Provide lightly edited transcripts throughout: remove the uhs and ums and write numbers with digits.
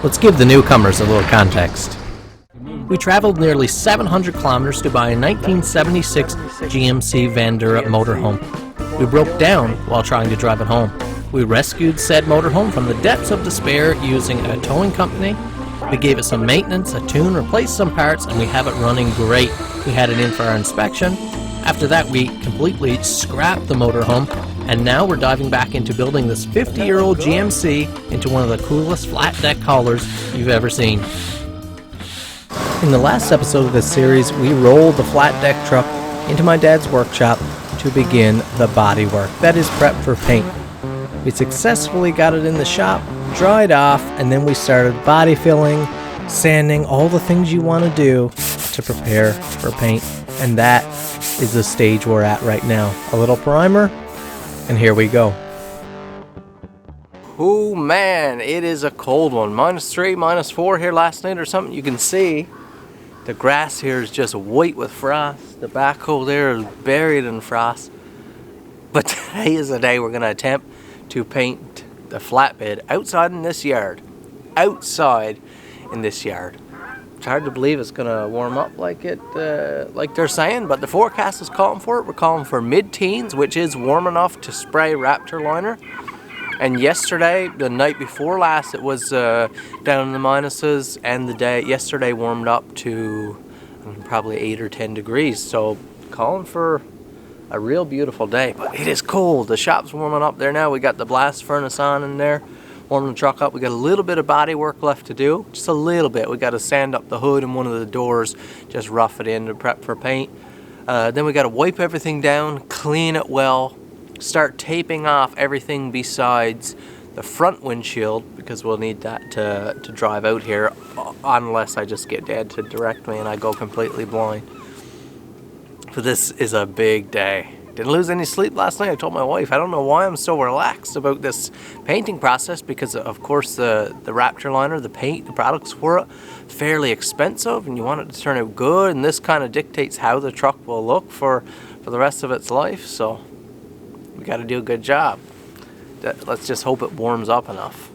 Let's give the newcomers a little context. We traveled nearly 700 kilometers to buy a 1976 GMC Vandura motorhome. We broke down while trying to drive it home. We rescued said motorhome from the depths of despair using a towing company. We gave it some maintenance, a tune, replaced some parts, and we have it running great. We had it in for our inspection. After that, we completely scrapped the motorhome, and now we're diving back into building this 50-year-old GMC into one of the coolest flat deck haulers you've ever seen. In the last episode of this series, we rolled the flat deck truck into my dad's workshop to begin the body work, that is prep for paint. We successfully got it in the shop, dried off, and then we started body filling, sanding, all the things you want to do to prepare for paint. And that is the stage we're at right now. A little primer, and here we go. Oh man, it is a cold one. -3, -4 here last night or something. You can see the grass here is just white with frost. The backhoe there is buried in frost. But today is the day we're going to attempt to paint the flatbed outside in this yard. Outside in this yard. It's hard to believe it's going to warm up like they're saying, but the forecast is calling for it. We're calling for mid-teens, which is warm enough to spray Raptorliner. And yesterday, the night before last, it was down in the minuses, and yesterday warmed up to probably 8 or 10 degrees. So calling for a real beautiful day, but it is cold. The shop's warming up there now. We got the blast furnace on in there, warming the truck up. We got a little bit of body work left to do, just a little bit. We got to sand up the hood and one of the doors, just rough it in to prep for paint. Then we got to wipe everything down, clean it well, start taping off everything besides the front windshield, because we'll need that to drive out here, unless I just get Dad to direct me and I go completely blind. But this is a big day. Didn't lose any sleep last night. I told my wife, I don't know why I'm so relaxed about this painting process, because of course the Raptorliner, the paint, the products for it, fairly expensive, and you want it to turn out good, and this kind of dictates how the truck will look for the rest of its life, so we got to do a good job. Let's just hope it warms up enough.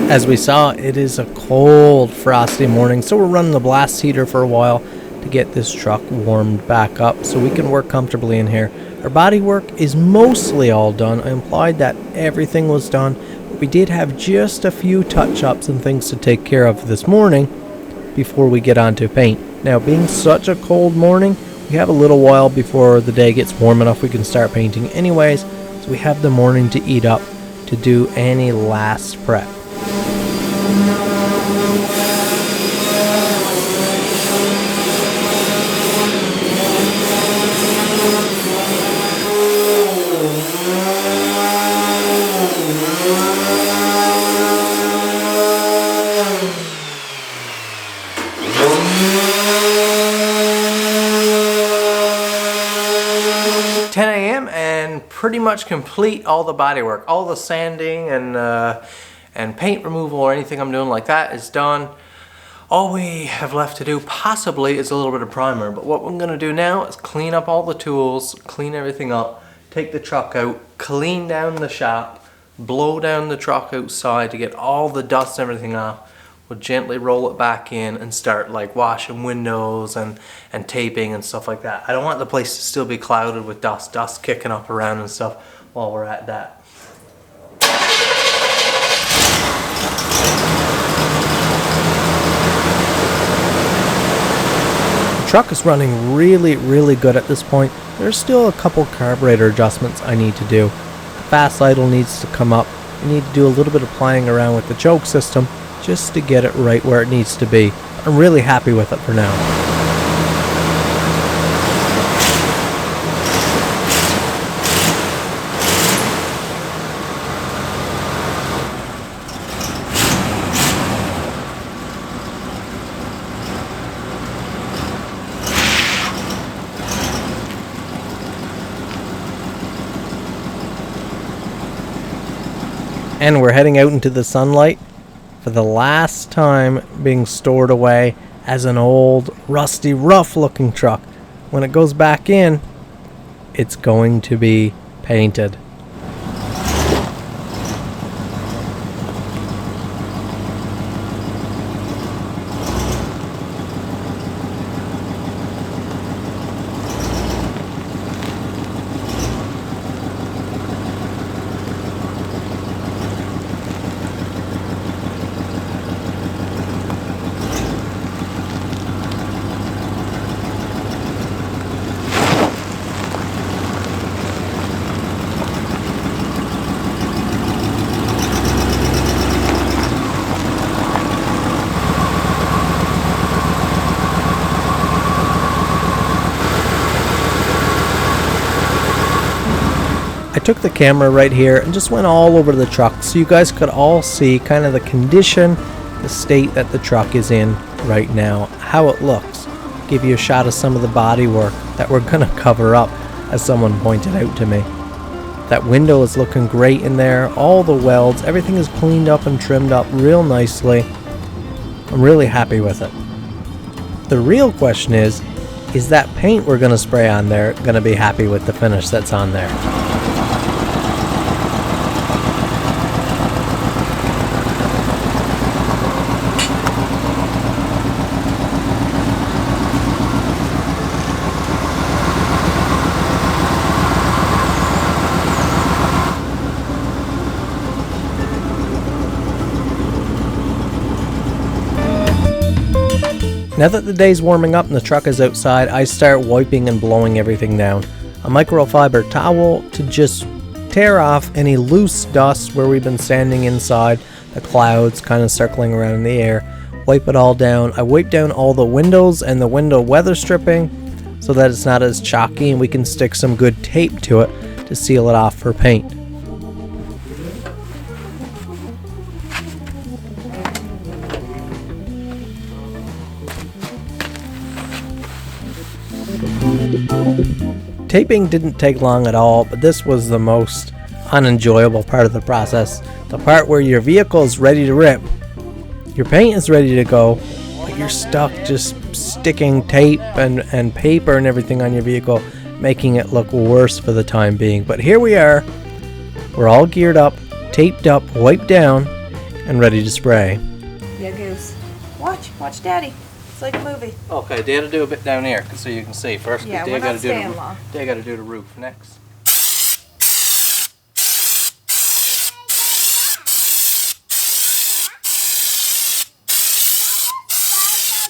As we saw, it is a cold, frosty morning, so we're running the blast heater for a while to get this truck warmed back up so we can work comfortably in here. Our body work is mostly all done. I implied that everything was done, but we did have just a few touch-ups and things to take care of this morning before we get on to paint. Now, being such a cold morning, we have a little while before the day gets warm enough we can start painting anyways, so we have the morning to eat up to do any last prep. 10 a.m. and pretty much complete all the body work. All the sanding and paint removal or anything I'm doing like that is done. All we have left to do possibly is a little bit of primer, but what we're going to do now is clean up all the tools, clean everything up, take the truck out, clean down the shop, blow down the truck outside to get all the dust and everything off. We'll gently roll it back in and start like washing windows and taping and stuff like that. I don't want the place to still be clouded with dust kicking up around and stuff while we're at that. The truck is running really good at this point. There's still a couple carburetor adjustments I need to do. The fast idle needs to come up. you need to do a little bit of playing around with the choke system just to get it right where it needs to be. I'm really happy with it for now. And we're heading out into the sunlight for the last time, being stored away as an old, rusty, rough-looking truck. When it goes back in, it's going to be painted. I took the camera right here and just went all over the truck so you guys could all see kind of the condition, the state that the truck is in right now, how it looks. Give you a shot of some of the body work that we're gonna cover up, as someone pointed out to me. That window is looking great in there, all the welds, everything is cleaned up and trimmed up real nicely. I'm really happy with it. The real question is that paint we're gonna spray on there gonna be happy with the finish that's on there? Now that the day's warming up and the truck is outside, I start wiping and blowing everything down. A microfiber towel to just tear off any loose dust where we've been standing inside, the clouds kind of circling around in the air. Wipe it all down. I wipe down all the windows and the window weather stripping so that it's not as chalky, and we can stick some good tape to it to seal it off for paint. Taping didn't take long at all, but this was the most unenjoyable part of the process. The part where your vehicle is ready to rip, your paint is ready to go, but you're stuck just sticking tape and paper and everything on your vehicle, making it look worse for the time being. But here we are, we're all geared up, taped up, wiped down, and ready to spray. Yeah, Goose. Watch Daddy. It's like a movie. Okay, Dad, do a bit down here so you can see. First, yeah, Dad got to do the roof next.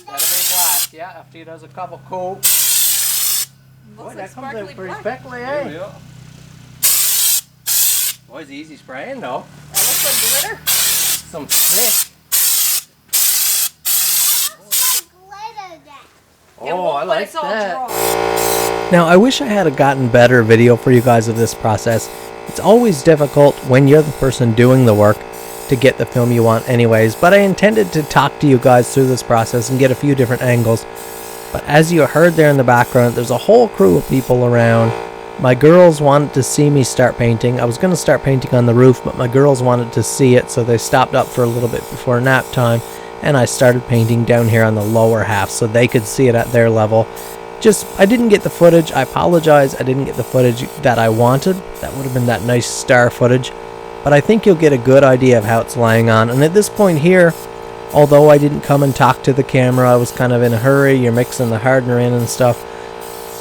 That'll be black, yeah, after he does a couple coats. Boy, that comes out pretty speckly, eh? Yeah. Boy, it's easy spraying, though. That looks like glitter. Some trick. Oh, I like that. Now, I wish I had gotten better video for you guys of this process. It's always difficult when you're the person doing the work to get the film you want anyways, but I intended to talk to you guys through this process and get a few different angles. But as you heard there in the background, there's a whole crew of people around. My girls wanted to see me start painting. I was going to start painting on the roof, but my girls wanted to see it, so they stopped up for a little bit before nap time. And I started painting down here on the lower half so they could see it at their level. I didn't get the footage. I apologize. I didn't get the footage that I wanted. That would have been that nice star footage. But I think you'll get a good idea of how it's laying on. And at this point here, although I didn't come and talk to the camera, I was kind of in a hurry. You're mixing the hardener in and stuff.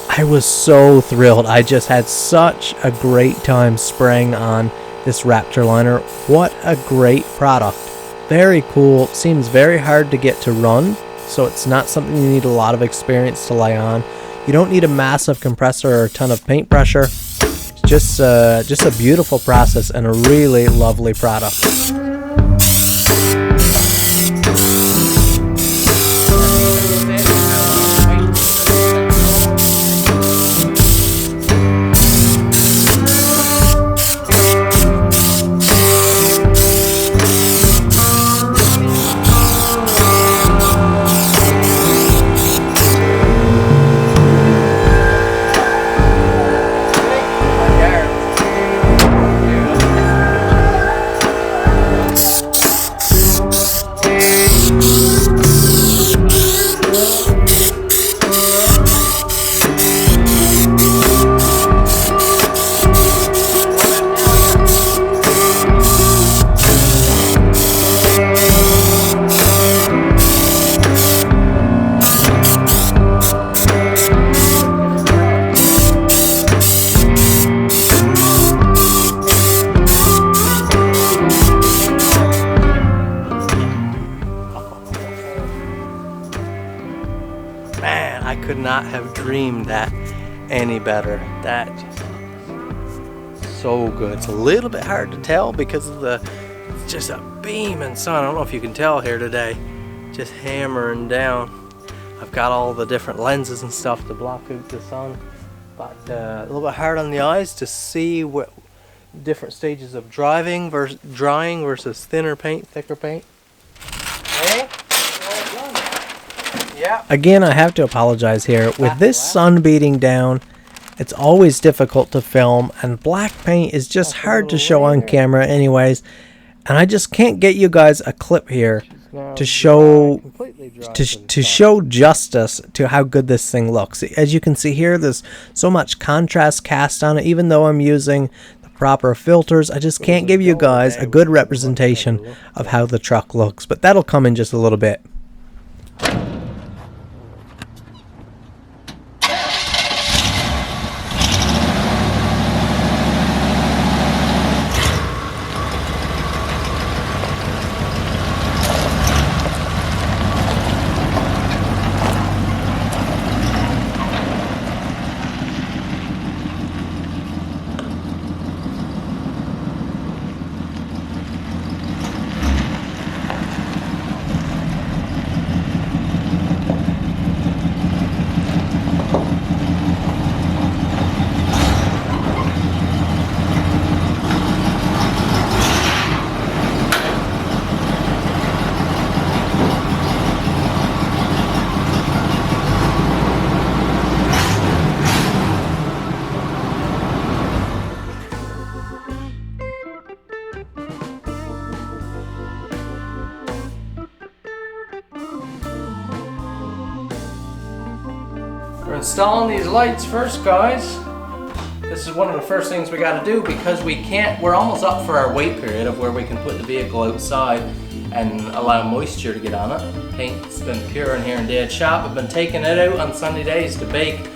I was so thrilled. I just had such a great time spraying on this Raptorliner. What a great product. Very cool, seems very hard to get to run, so it's not something you need a lot of experience to lay on. You don't need a massive compressor or a ton of paint pressure. just a beautiful process and a really lovely product. Man, I could not have dreamed that any better. That just so good. It's a little bit hard to tell because of it's just a beaming sun. I don't know if you can tell here today, just hammering down. I've got all the different lenses and stuff to block out the sun, but a little bit hard on the eyes to see what different stages of drying versus thinner paint, thicker paint. Hey? Yeah. Again, I have to apologize here. With this sun beating down, it's always difficult to film, and black paint is just hard to show on camera anyways. And I just can't get you guys a clip here to show justice to how good this thing looks. As you can see here, there's so much contrast cast on it. Even though I'm using the proper filters, I just can't give you guys a good representation of how the truck looks. But that'll come in just a little bit. We're installing these lights first, guys. This is one of the first things we got to do because we're almost up for our wait period of where we can put the vehicle outside and allow moisture to get on it. Paint's been pure in here in Dad's shop. I've been taking it out on Sunday days to bake,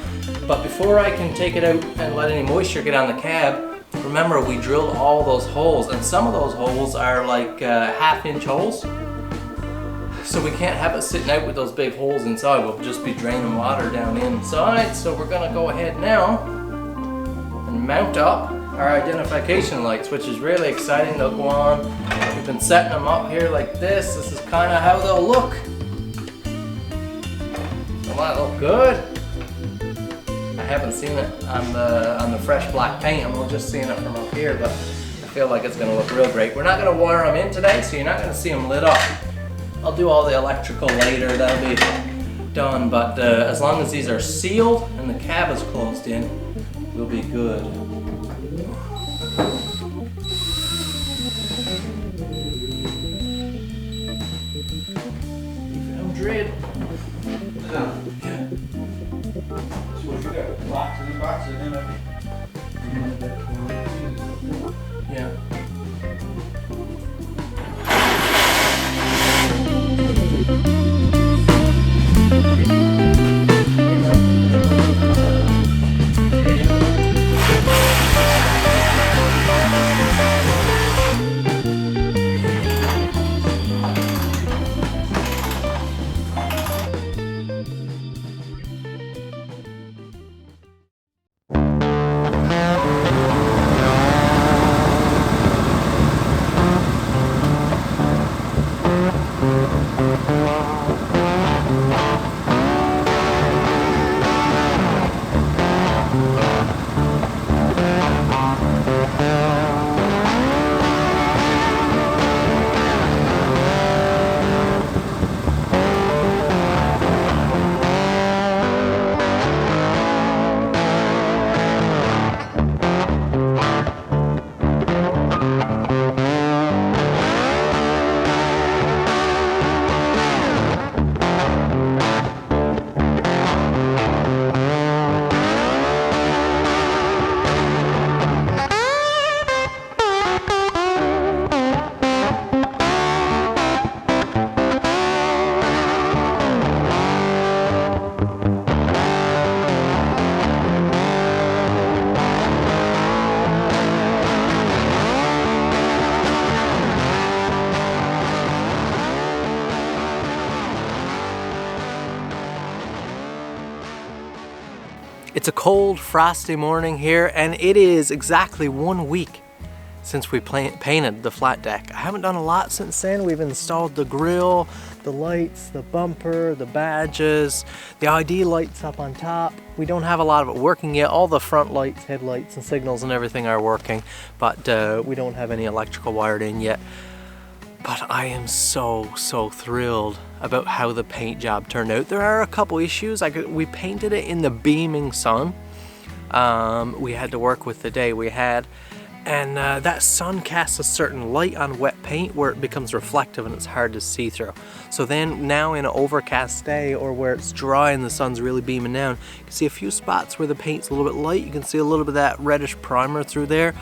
but before I can take it out and let any moisture get on the cab, remember we drilled all those holes, and some of those holes are like half-inch holes. So we can't have it sitting out with those big holes inside. We'll just be draining water down inside. So we're gonna go ahead now and mount up our identification lights, which is really exciting. They'll go on. We've been setting them up here like this. This is kind of how they'll look. Will that look good? I haven't seen it on the fresh black paint. I'm just seeing it from up here, but I feel like it's gonna look real great. We're not gonna wire them in today, so you're not gonna see them lit up. I'll do all the electrical later, that'll be done, but as long as these are sealed and the cab is closed in, we'll be good. You found Dread? Yeah. So you got boxes and boxes in it. Yeah. It's a cold, frosty morning here, and it is exactly 1 week since we painted the flat deck. I haven't done a lot since then. We've installed the grill, the lights, the bumper, the badges, the ID lights up on top. We don't have a lot of it working yet. All the front lights, headlights, and signals and everything are working, but we don't have any electrical wired in yet. But I am so thrilled about how the paint job turned out. There are a couple issues. We painted it in the beaming sun. We had to work with the day we had, and that sun casts a certain light on wet paint where it becomes reflective and it's hard to see through. So then now in an overcast day, or where it's dry and the sun's really beaming down, you can see a few spots where the paint's a little bit light. You can see a little bit of that reddish primer through there.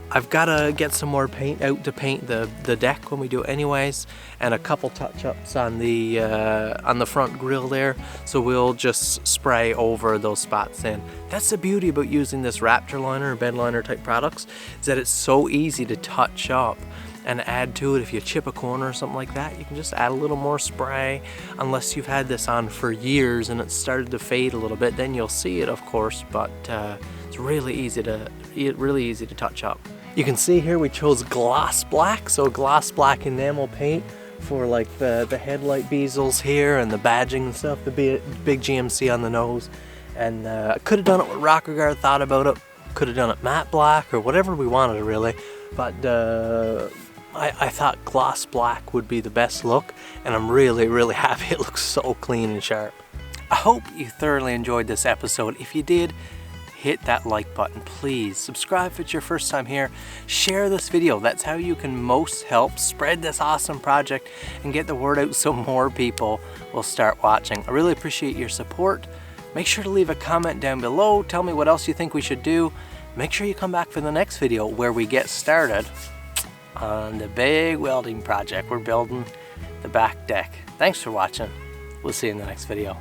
I've got to get some more paint out to paint the deck when we do it anyways, and a couple touch-ups on the front grille there, so we'll just spray over those spots in. That's the beauty about using this Raptorliner or bedliner type products, is that it's so easy to touch up and add to it. If you chip a corner or something like that, you can just add a little more spray, unless you've had this on for years and it's started to fade a little bit, then you'll see it, of course, but it's really easy to touch up. You can see here we chose gloss black, so gloss black enamel paint for like the headlight bezels here and the badging and stuff, the big GMC on the nose. And I could have done it with rocker guard, thought about it, could have done it matte black or whatever we wanted really, but I thought gloss black would be the best look, and I'm really happy. It looks so clean and sharp. I hope you thoroughly enjoyed this episode. If you did, hit that like button, please. Subscribe if it's your first time here. Share this video. That's how you can most help spread this awesome project and get the word out so more people will start watching. I really appreciate your support. Make sure to leave a comment down below. Tell me what else you think we should do. Make sure you come back for the next video where we get started on the big welding project. We're building the back deck. Thanks for watching. We'll see you in the next video.